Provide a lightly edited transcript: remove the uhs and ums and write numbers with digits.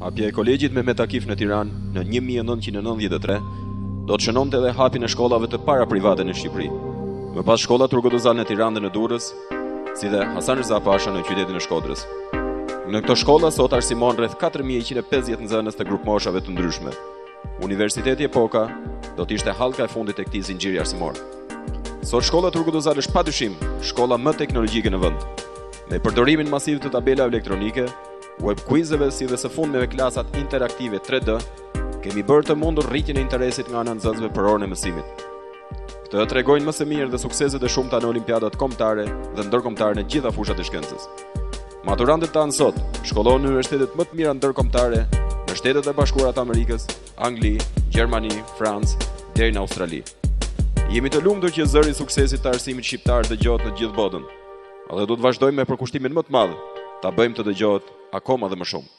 hapja e kolegjit Mehmet Akif në Tiranë në 1993 do të shënonte edhe hapjen e shkollave të para private në Shqipëri. Më pas shkollat Turgoduzan në Tiranë dhe në Durrës, si dhe Hasan Rza Pasha në qytetin e Shkodrës. Në këto shkolla sot arsimon rreth 4150 nxënës të grupmoshave të ndryshme. Universiteti Epoka do të ishte hallka e fundit e këtij zinxhiri arsimor. Sot shkolla Turgoduzan është padyshim shkolla më teknologjike në vend. Me përdorimin masiv të tabelave elektronike, web quizeve si dhe së fundmi me klasat interaktive 3D, kemi bërë të mundur rritjen e interesit nga ana e nxënësve për orën e mësimit. Këtë tregojnë më së miri dhe sukseset e shumta në olimpiadat kombëtare dhe ndërkombëtare në gjitha fushat e shkencës. Maturantët tanë sot shkollohen në universitetet më të mira ndërkombëtare në Shtetet e Bashkuara të Amerikës, Angli, Gjermani, Francë, deri në Australi. Jemi të lumtur që zëri i suksesit të arsimit shqiptar dëgjohet në gjithë botën, dhe do të vazhdojmë me përkushtimin më të madh ta bëjmë të dëgjohet akoma dhe më shumë.